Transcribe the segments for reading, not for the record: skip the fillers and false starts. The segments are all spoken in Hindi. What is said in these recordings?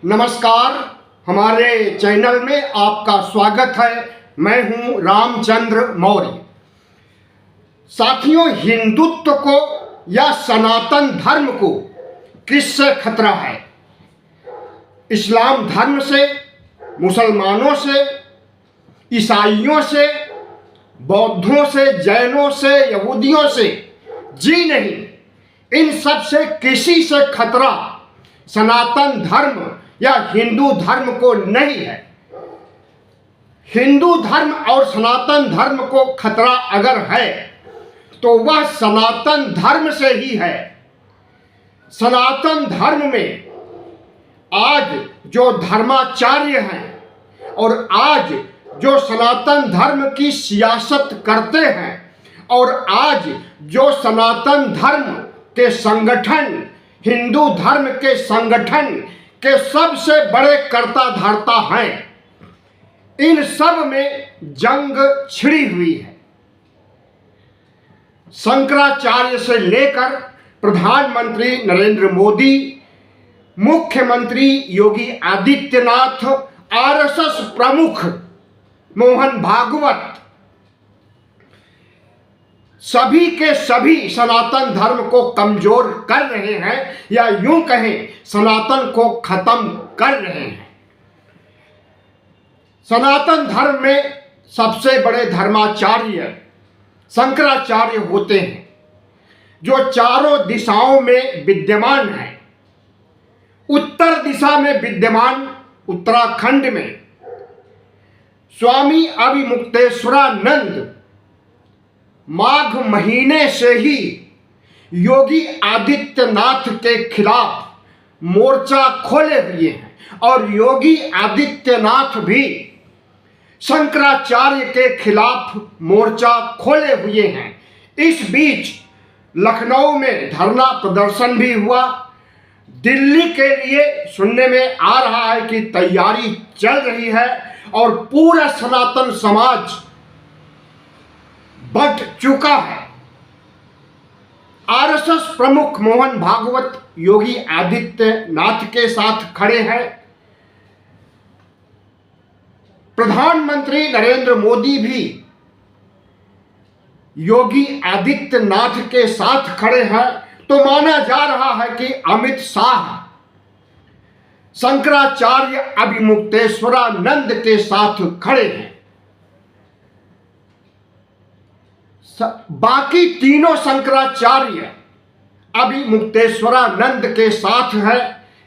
नमस्कार, हमारे चैनल में आपका स्वागत है। मैं हूं रामचंद्र मौर्य। साथियों, हिंदुत्व को या सनातन धर्म को किससे खतरा है? इस्लाम धर्म से, मुसलमानों से, ईसाइयों से, बौद्धों से, जैनों से, यहूदियों से? जी नहीं, इन सब से किसी से खतरा सनातन धर्म या हिंदू धर्म को नहीं है। हिंदू धर्म और सनातन धर्म को खतरा अगर है तो वह सनातन धर्म से ही है। सनातन धर्म में आज जो धर्माचार्य हैं और आज जो सनातन धर्म की सियासत करते हैं और आज जो सनातन धर्म के संगठन, हिंदू धर्म के संगठन के सबसे बड़े कर्ता धर्ता हैं, इन सब में जंग छिड़ी हुई है। शंकराचार्य से लेकर प्रधानमंत्री नरेंद्र मोदी, मुख्यमंत्री योगी आदित्यनाथ, आरएसएस प्रमुख मोहन भागवत, सभी के सभी सनातन धर्म को कमजोर कर रहे हैं या यूं कहें सनातन को खत्म कर रहे हैं। सनातन धर्म में सबसे बड़े धर्माचार्य शंकराचार्य होते हैं, जो चारों दिशाओं में विद्यमान हैं। उत्तर दिशा में विद्यमान उत्तराखंड में स्वामी अभिमुक्तेश्वरानंद माघ महीने से ही योगी आदित्यनाथ के खिलाफ मोर्चा खोले हुए हैं और योगी आदित्यनाथ भी शंकराचार्य के खिलाफ मोर्चा खोले हुए हैं। इस बीच लखनऊ में धरना प्रदर्शन भी हुआ। दिल्ली के लिए सुनने में आ रहा है कि तैयारी चल रही है और पूरा सनातन समाज बंट चुका है। आरएसएस प्रमुख मोहन भागवत योगी आदित्यनाथ के साथ खड़े हैं। प्रधानमंत्री नरेंद्र मोदी भी योगी आदित्यनाथ के साथ खड़े हैं। तो माना जा रहा है कि अमित शाह शंकराचार्य अभिमुक्तेश्वरानंद के साथ खड़े हैं। बाकी तीनों शंकराचार्य अभिमुक्तेश्वरानंद के साथ है।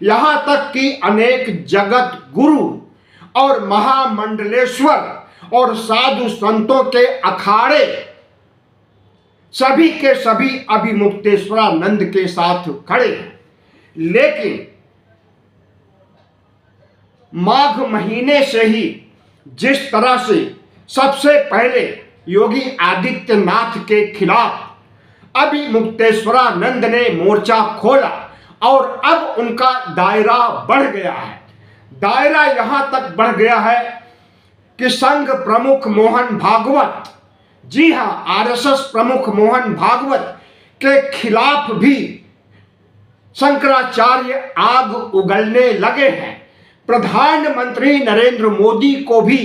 यहां तक कि अनेक जगत गुरु और महामंडलेश्वर और साधु संतों के अखाड़े सभी के सभी अभिमुक्तेश्वरानंद के साथ खड़े हैं। लेकिन माघ महीने से ही जिस तरह से सबसे पहले योगी आदित्यनाथ के खिलाफ अभिमुक्तेश्वरानंद ने मोर्चा खोला और अब उनका दायरा बढ़ गया है। दायरा यहां तक बढ़ गया है कि संघ प्रमुख मोहन भागवत, जी हां, आरएसएस प्रमुख मोहन भागवत के खिलाफ भी शंकराचार्य आग उगलने लगे हैं। प्रधानमंत्री नरेंद्र मोदी को भी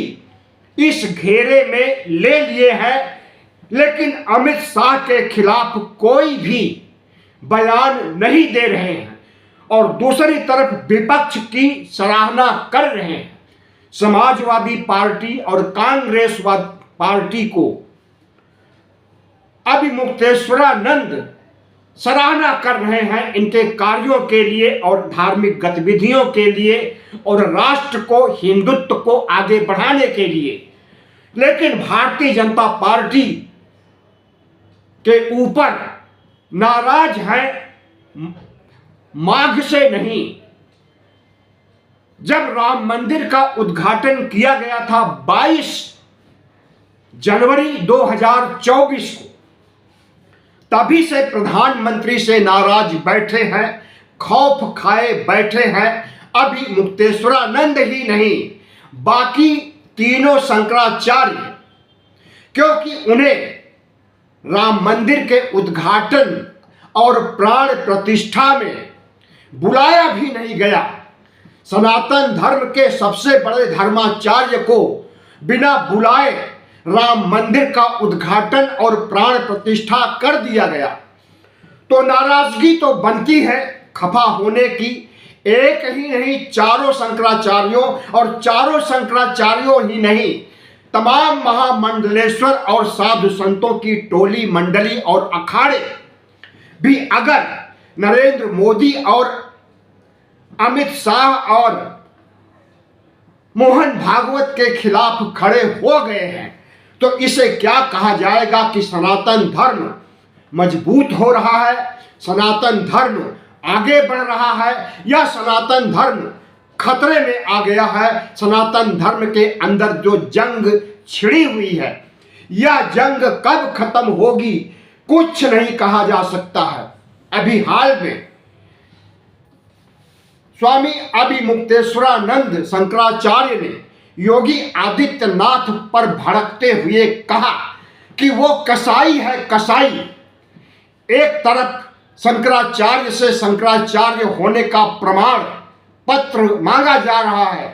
इस घेरे में ले लिए हैं, लेकिन अमित शाह के खिलाफ कोई भी बयान नहीं दे रहे हैं और दूसरी तरफ विपक्ष की सराहना कर रहे हैं। समाजवादी पार्टी और कांग्रेस पार्टी को अभिमुक्तेश्वरानंद सराहना कर रहे हैं इनके कार्यों के लिए और धार्मिक गतिविधियों के लिए और राष्ट्र को, हिंदुत्व को आगे बढ़ाने के लिए। लेकिन भारतीय जनता पार्टी के ऊपर नाराज है माघ से नहीं। जब राम मंदिर का उद्घाटन किया गया था 22 जनवरी 2024 को, तभी से प्रधानमंत्री से नाराज बैठे हैं, खौफ खाए बैठे हैं। अभिमुक्तेश्वरानंद ही नहीं, बाकी तीनों शंकराचार्य, क्योंकि उन्हें राम मंदिर के उद्घाटन और प्राण प्रतिष्ठा में बुलाया भी नहीं गया। सनातन धर्म के सबसे बड़े धर्माचार्य को बिना बुलाए राम मंदिर का उद्घाटन और प्राण प्रतिष्ठा कर दिया गया, तो नाराजगी तो बनती है खफा होने की। एक ही नहीं, चारों शंकराचार्यों, और चारों शंकराचार्यों ही नहीं, तमाम महामंडलेश्वर और साधु संतों की टोली मंडली और अखाड़े भी अगर नरेंद्र मोदी और अमित शाह और मोहन भागवत के खिलाफ खड़े हो गए हैं, तो इसे क्या कहा जाएगा कि सनातन धर्म मजबूत हो रहा है, सनातन धर्म आगे बढ़ रहा है, या सनातन धर्म खतरे में आ गया है। सनातन धर्म के अंदर जो जंग छिड़ी हुई है, यह जंग कब खत्म होगी कुछ नहीं कहा जा सकता है। अभी हाल में स्वामी अभिमुक्तेश्वरानंद शंकराचार्य ने योगी आदित्यनाथ पर भड़कते हुए कहा कि वो कसाई है, कसाई। एक तरफ शंकराचार्य से शंकराचार्य होने का प्रमाण पत्र मांगा जा रहा है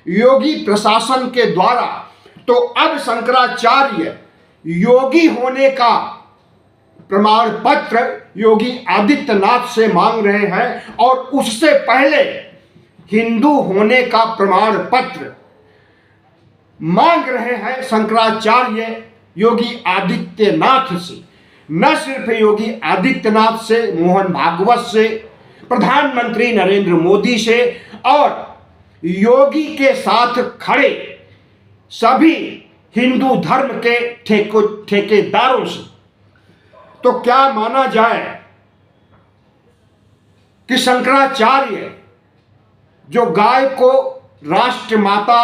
योगी प्रशासन के द्वारा, तो अब शंकराचार्य योगी होने का प्रमाण पत्र योगी आदित्यनाथ से मांग रहे हैं, और उससे पहले हिंदू होने का प्रमाण पत्र मांग रहे हैं शंकराचार्य योगी आदित्यनाथ से। न सिर्फ योगी आदित्यनाथ से, मोहन भागवत से, प्रधानमंत्री नरेंद्र मोदी से और योगी के साथ खड़े सभी हिंदू धर्म के ठेकेदारों से। तो क्या माना जाए कि शंकराचार्य जो गाय को राष्ट्र माता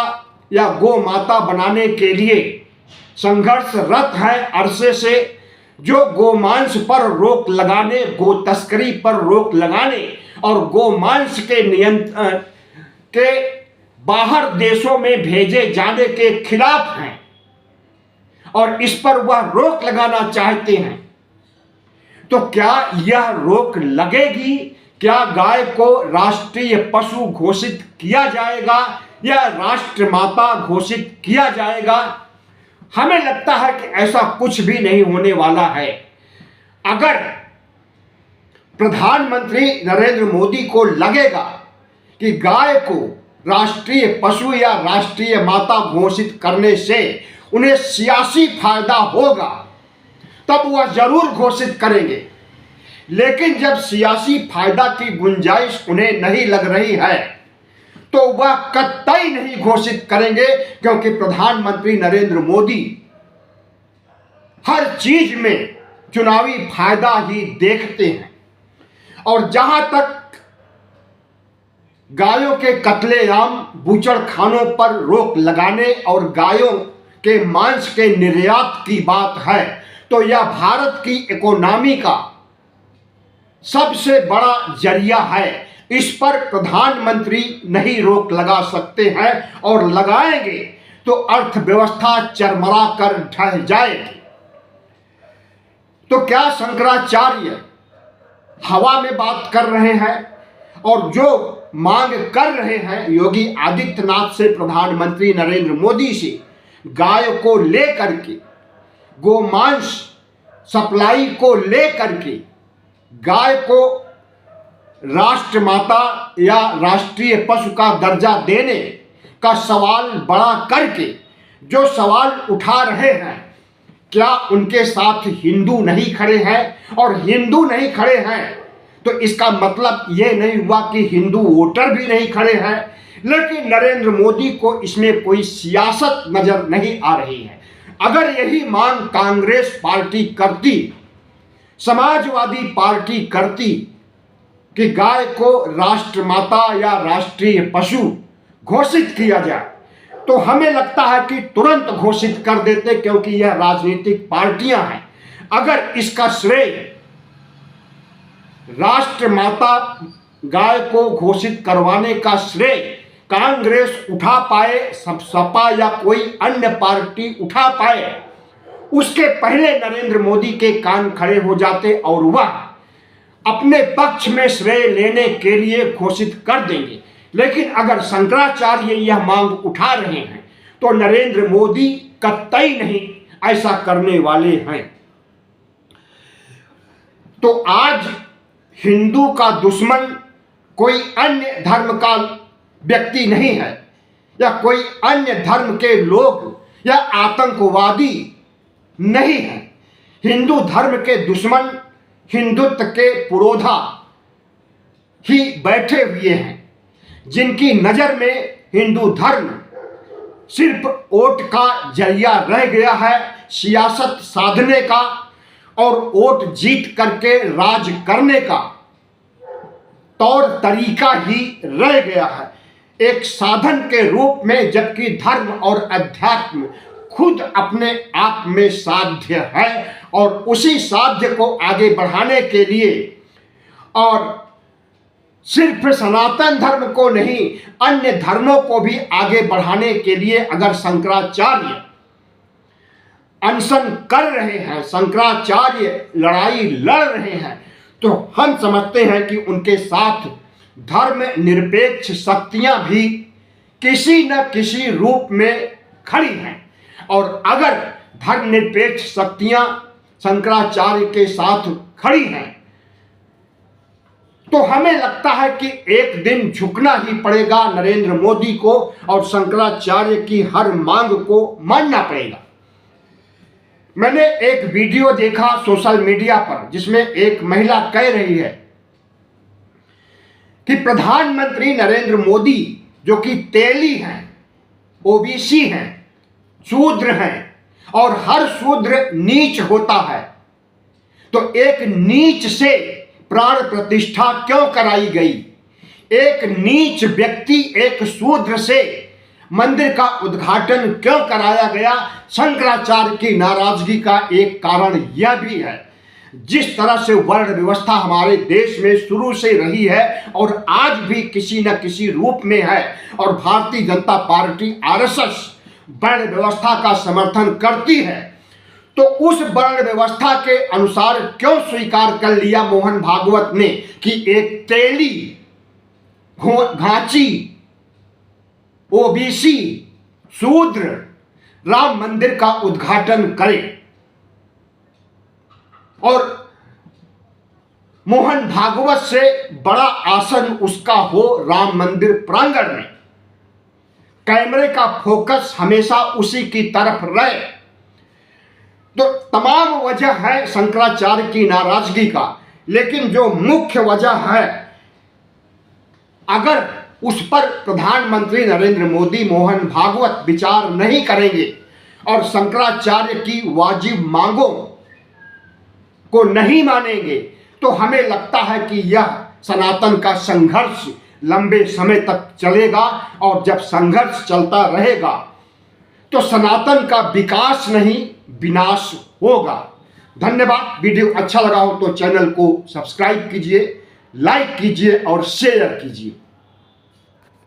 या गो माता बनाने के लिए संघर्षरत है अरसे से, जो गोमांस पर रोक लगाने, गो तस्करी पर रोक लगाने और गोमांस के नियंत्रण के बाहर देशों में भेजे जाने के खिलाफ हैं और इस पर वह रोक लगाना चाहते हैं, तो क्या यह रोक लगेगी? क्या गाय को राष्ट्रीय पशु घोषित किया जाएगा या राष्ट्र माता घोषित किया जाएगा? हमें लगता है कि ऐसा कुछ भी नहीं होने वाला है। अगर प्रधानमंत्री नरेंद्र मोदी को लगेगा कि गाय को राष्ट्रीय पशु या राष्ट्रीय माता घोषित करने से उन्हें सियासी फायदा होगा, तब वह जरूर घोषित करेंगे। लेकिन जब सियासी फायदा की गुंजाइश उन्हें नहीं लग रही है, तो वह कतई नहीं घोषित करेंगे, क्योंकि प्रधानमंत्री नरेंद्र मोदी हर चीज में चुनावी फायदा ही देखते हैं। और जहां तक गायों के कत्लेआम, बूचड़खानों पर रोक लगाने और गायों के मांस के निर्यात की बात है, तो यह भारत की इकोनॉमी का सबसे बड़ा जरिया है। इस पर प्रधानमंत्री नहीं रोक लगा सकते हैं, और लगाएंगे तो अर्थव्यवस्था चरमरा कर ढह जाएगी। तो क्या शंकराचार्य हवा में बात कर रहे हैं? और जो मांग कर रहे हैं योगी आदित्यनाथ से, प्रधानमंत्री नरेंद्र मोदी से, गाय को लेकर के, गोमांस सप्लाई को लेकर के, गाय को राष्ट्रमाता या राष्ट्रीय पशु का दर्जा देने का सवाल बड़ा करके जो सवाल उठा रहे हैं, क्या उनके साथ हिंदू नहीं खड़े हैं? और हिंदू नहीं खड़े हैं तो इसका मतलब यह नहीं हुआ कि हिंदू वोटर भी नहीं खड़े हैं। लेकिन नरेंद्र मोदी को इसमें कोई सियासत नजर नहीं आ रही है। अगर यही मांग कांग्रेस पार्टी करती, समाजवादी पार्टी करती कि गाय को राष्ट्रमाता या राष्ट्रीय पशु घोषित किया जाए, तो हमें लगता है कि तुरंत घोषित कर देते, क्योंकि यह राजनीतिक पार्टियां हैं। अगर इसका श्रेय राष्ट्रमाता गाय को घोषित करवाने का श्रेय कांग्रेस उठा पाए, सपा या कोई अन्य पार्टी उठा पाए, उसके पहले नरेंद्र मोदी के कान खड़े हो जाते और वह अपने पक्ष में श्रेय लेने के लिए घोषित कर देंगे। लेकिन अगर शंकराचार्य यह मांग उठा रहे हैं तो नरेंद्र मोदी कतई नहीं ऐसा करने वाले हैं। तो आज हिंदू का दुश्मन कोई अन्य धर्म का व्यक्ति नहीं है या कोई अन्य धर्म के लोग या आतंकवादी नहीं है। हिंदू धर्म के दुश्मन हिंदुत्व के पुरोधा ही बैठे हुए हैं, जिनकी नजर में हिंदू धर्म सिर्फ वोट का जरिया रह गया है, सियासत साधने का और वोट जीत करके राज करने का तौर तरीका ही रह गया है, एक साधन के रूप में, जबकि धर्म और अध्यात्म खुद अपने आप में साध्य है और उसी साध्य को आगे बढ़ाने के लिए और सिर्फ सनातन धर्म को नहीं अन्य धर्मों को भी आगे बढ़ाने के लिए अगर शंकराचार्य अनशन कर रहे हैं, शंकराचार्य लड़ाई लड़ रहे हैं, तो हम समझते हैं कि उनके साथ धर्म निरपेक्ष शक्तियां भी किसी न किसी रूप में खड़ी हैं। और अगर धर्म निरपेक्ष शक्तियां शंकराचार्य के साथ खड़ी हैं तो हमें लगता है कि एक दिन झुकना ही पड़ेगा नरेंद्र मोदी को और शंकराचार्य की हर मांग को मानना पड़ेगा। मैंने एक वीडियो देखा सोशल मीडिया पर जिसमें एक महिला कह रही है कि प्रधानमंत्री नरेंद्र मोदी जो कि तेली हैं, ओबीसी हैं, शूद्र हैं और हर शूद्र नीच होता है, तो एक नीच से प्राण प्रतिष्ठा क्यों कराई गई? एक नीच व्यक्ति एक शूद्र से मंदिर का उद्घाटन क्यों कराया गया? शंकराचार्य की नाराजगी का एक कारण यह भी है, जिस तरह से वर्ण व्यवस्था हमारे देश में शुरू से रही है और आज भी किसी न किसी रूप में है और भारतीय जनता पार्टी आरएसएस वर्ण व्यवस्था का समर्थन करती है, तो उस वर्ण व्यवस्था के अनुसार क्यों स्वीकार कर लिया मोहन भागवत ने कि एक तेली घाची ओबीसी शूद्र राम मंदिर का उद्घाटन करे और मोहन भागवत से बड़ा आसन उसका हो राम मंदिर प्रांगण में, कैमरे का फोकस हमेशा उसी की तरफ रहे। तो तमाम वजह है शंकराचार्य की नाराजगी का, लेकिन जो मुख्य वजह है अगर उस पर प्रधानमंत्री नरेंद्र मोदी मोहन भागवत विचार नहीं करेंगे और शंकराचार्य की वाजिब मांगों को नहीं मानेंगे तो हमें लगता है कि यह सनातन का संघर्ष लंबे समय तक चलेगा और जब संघर्ष चलता रहेगा तो सनातन का विकास नहीं विनाश होगा। धन्यवाद। वीडियो अच्छा लगा हो तो चैनल को सब्सक्राइब कीजिए, लाइक कीजिए और शेयर कीजिए।